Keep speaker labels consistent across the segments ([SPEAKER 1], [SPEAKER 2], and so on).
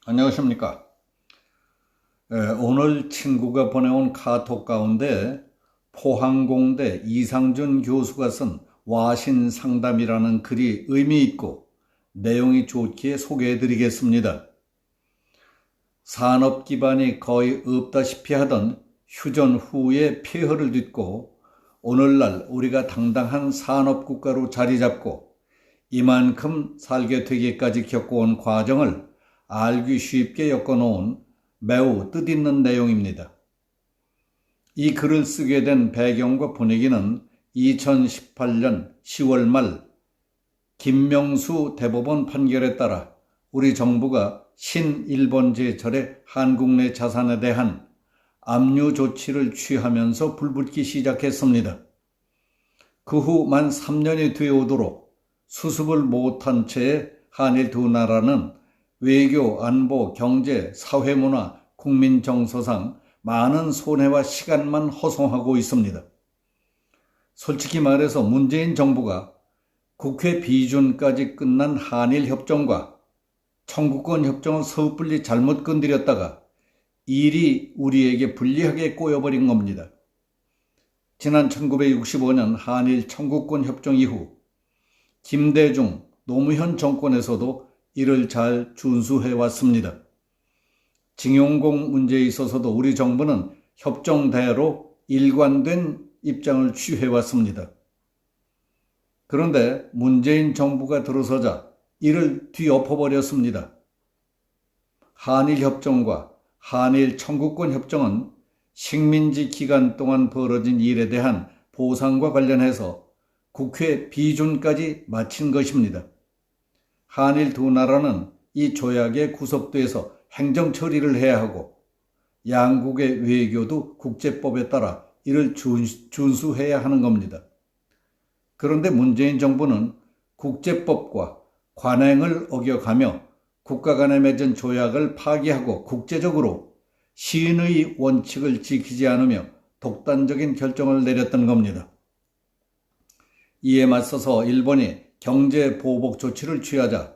[SPEAKER 1] 안녕하십니까. 오늘 친구가 보내온 카톡 가운데 포항공대 이상준 교수가 쓴 와신상담이라는 글이 의미 있고 내용이 좋기에 소개해 드리겠습니다. 산업 기반이 거의 없다시피 하던 휴전 후의 폐허를 딛고 오늘날 우리가 당당한 산업국가로 자리 잡고 이만큼 살게 되기까지 겪어온 과정을 알기 쉽게 엮어놓은 매우 뜻있는 내용입니다. 이 글을 쓰게 된 배경과 분위기는 2018년 10월 말 김명수 대법원 판결에 따라 우리 정부가 신일본제 한국 내 자산에 대한 압류 조치를 취하면서 불붙기 시작했습니다. 그 후 만 3년이 되어오도록 수습을 못한 채 한일 두 나라는 외교, 안보, 경제, 사회문화, 국민정서상 많은 손해와 시간만 허송하고 있습니다. 솔직히 말해서 문재인 정부가 국회 비준까지 끝난 한일협정과 청구권 협정을 섣불리 잘못 건드렸다가 일이 우리에게 불리하게 꼬여버린 겁니다. 지난 1965년 한일 청구권 협정 이후 김대중, 노무현 정권에서도 이를 잘 준수해왔습니다. 징용공 문제에 있어서도 우리 정부는 협정대로 일관된 입장을 취해왔습니다. 그런데 문재인 정부가 들어서자 이를 뒤엎어버렸습니다. 한일협정과 한일 청구권 협정은 식민지 기간 동안 벌어진 일에 대한 보상과 관련해서 국회 비준까지 마친 것입니다. 한일 두 나라는 이 조약에 구속돼서 행정 처리를 해야 하고 양국의 외교도 국제법에 따라 이를 준수해야 하는 겁니다. 그런데 문재인 정부는 국제법과 관행을 어겨가며 국가 간에 맺은 조약을 파기하고 국제적으로 시인의 원칙을 지키지 않으며 독단적인 결정을 내렸던 겁니다. 이에 맞서서 일본이 경제 보복 조치를 취하자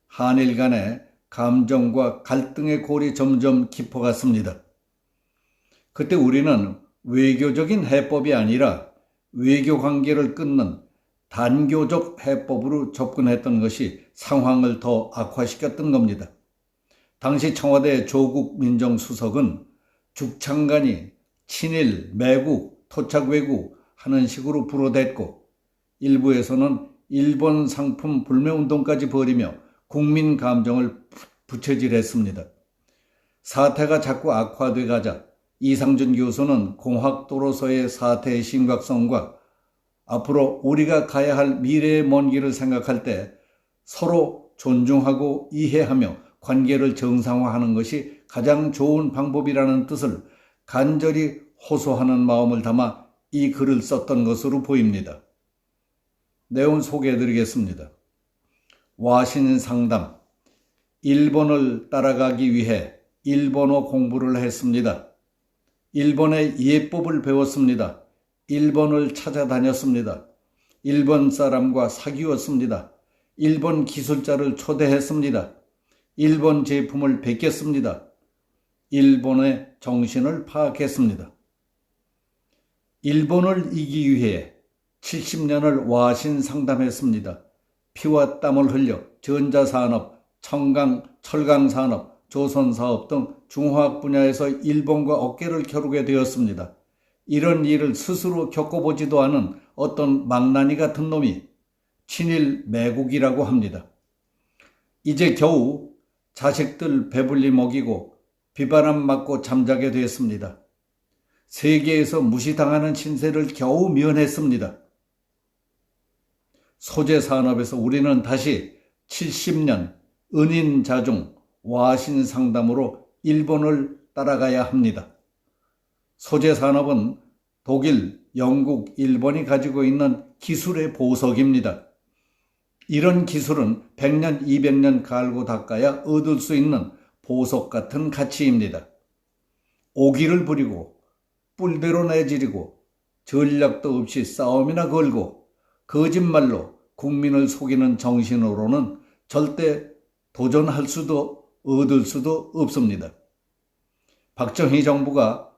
[SPEAKER 1] 한일 간의 감정과 갈등의 골이 점점 깊어갔습니다. 그때 우리는 외교적인 해법이 아니라 외교 관계를 끊는 단교적 해법으로 접근했던 것이 상황을 더 악화시켰던 겁니다. 당시 청와대 조국 민정수석은 죽창간이 친일, 매국, 토착외국 하는 식으로 불어댔고 일부에서는 일본 상품 불매운동까지 벌이며 국민 감정을 부채질했습니다. 사태가 자꾸 악화돼 가자 이상준 교수는 공학도로서의 사태의 심각성과 앞으로 우리가 가야 할 미래의 먼 길을 생각할 때 서로 존중하고 이해하며 관계를 정상화하는 것이 가장 좋은 방법이라는 뜻을 간절히 호소하는 마음을 담아 이 글을 썼던 것으로 보입니다. 내용 소개해드리겠습니다. 와신 상담. 일본을 따라가기 위해 일본어 공부를 했습니다. 일본의 예법을 배웠습니다. 일본을 찾아다녔습니다. 일본 사람과 사귀었습니다. 일본 기술자를 초대했습니다. 일본 제품을 뵙겠습니다. 일본의 정신을 파악했습니다. 일본을 이기기 위해 70년을 와신 상담했습니다. 피와 땀을 흘려 전자산업, 철강산업, 조선사업 등 중화학 분야에서 일본과 어깨를 겨루게 되었습니다. 이런 일을 스스로 겪어보지도 않은 어떤 망나니 같은 놈이 친일 매국이라고 합니다. 이제 겨우 자식들 배불리 먹이고 비바람 맞고 잠자게 됐습니다. 세계에서 무시당하는 신세를 겨우 면했습니다. 소재 산업에서 우리는 다시 70년 은인자중 와신 상담으로 일본을 따라가야 합니다. 소재 산업은 독일, 영국, 일본이 가지고 있는 기술의 보석입니다. 이런 기술은 100년, 200년 갈고 닦아야 얻을 수 있는 보석 같은 가치입니다. 오기를 부리고 뿔대로 내지르고 전략도 없이 싸움이나 걸고 거짓말로 국민을 속이는 정신으로는 절대 도전할 수도 얻을 수도 없습니다. 박정희 정부가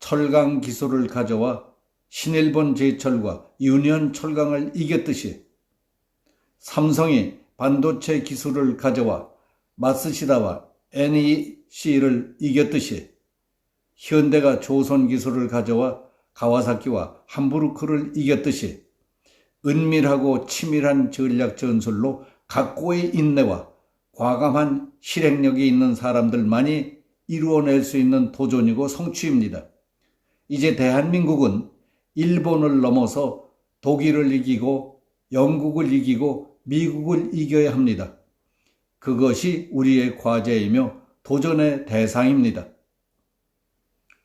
[SPEAKER 1] 철강 기술을 가져와 신일본 제철과 유니온 철강을 이겼듯이 삼성이 반도체 기술을 가져와 마쓰시다와 NEC를 이겼듯이 현대가 조선 기술을 가져와 가와사키와 함부르크를 이겼듯이 은밀하고 치밀한 전략 전술로 각고의 인내와 과감한 실행력이 있는 사람들만이 이루어낼 수 있는 도전이고 성취입니다. 이제 대한민국은 일본을 넘어서 독일을 이기고 영국을 이기고 미국을 이겨야 합니다. 그것이 우리의 과제이며 도전의 대상입니다.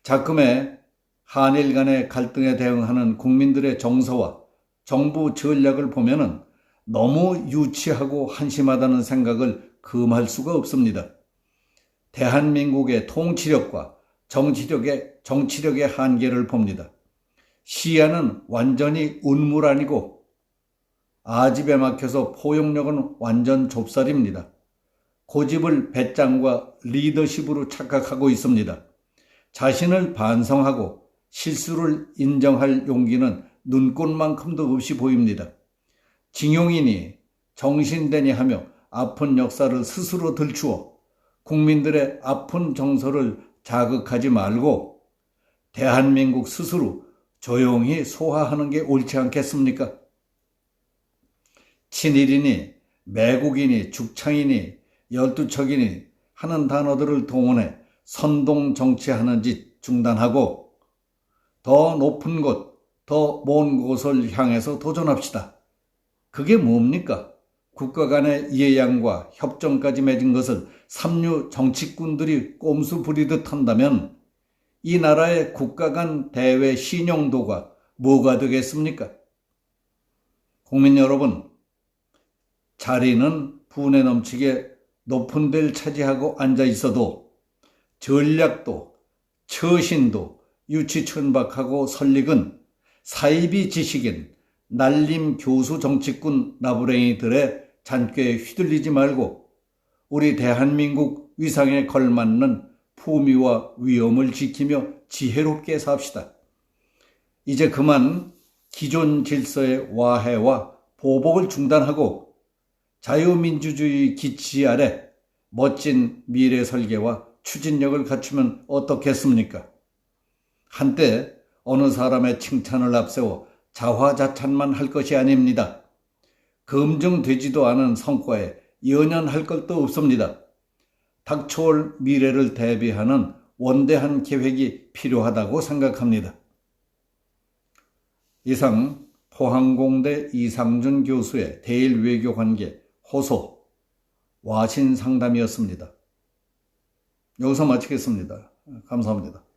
[SPEAKER 1] 작금의 한일 간의 갈등에 대응하는 국민들의 정서와 정부 전략을 보면은 너무 유치하고 한심하다는 생각을 금할 수가 없습니다. 대한민국의 통치력과 정치력의 한계를 봅니다. 시야는 완전히 운물 아니고 아집에 막혀서 포용력은 완전 좁쌀입니다. 고집을 배짱과 리더십으로 착각하고 있습니다. 자신을 반성하고 실수를 인정할 용기는 눈꽃만큼도 없이 보입니다. 징용이니 정신대니 하며 아픈 역사를 스스로 들추어 국민들의 아픈 정서를 자극하지 말고 대한민국 스스로 조용히 소화하는 게 옳지 않겠습니까? 친일이니 매국이니 죽창이니 열두척이니 하는 단어들을 동원해 선동 정치하는 짓 중단하고 더 높은 곳, 더 먼 곳을 향해서 도전합시다. 그게 뭡니까? 국가 간의 예양과 협정까지 맺은 것을 삼류 정치꾼들이 꼼수 부리듯 한다면 이 나라의 국가 간 대외 신용도가 뭐가 되겠습니까? 국민 여러분, 자리는 분에 넘치게 높은 데를 차지하고 앉아 있어도 전략도 처신도 유치천박하고 설익은 사이비 지식인 날림 교수 정치꾼 나부랭이들의 잔꾀에 휘둘리지 말고 우리 대한민국 위상에 걸맞는 품위와 위엄을 지키며 지혜롭게 삽시다. 이제 그만 기존 질서의 와해와 보복을 중단하고 자유민주주의 기치 아래 멋진 미래 설계와 추진력을 갖추면 어떻겠습니까? 한때 어느 사람의 칭찬을 앞세워 자화자찬만 할 것이 아닙니다. 검증되지도 않은 성과에 연연할 것도 없습니다. 닥쳐올 미래를 대비하는 원대한 계획이 필요하다고 생각합니다. 이상 포항공대 이상준 교수의 대일외교관계 호소 와신 상담이었습니다. 여기서 마치겠습니다. 감사합니다.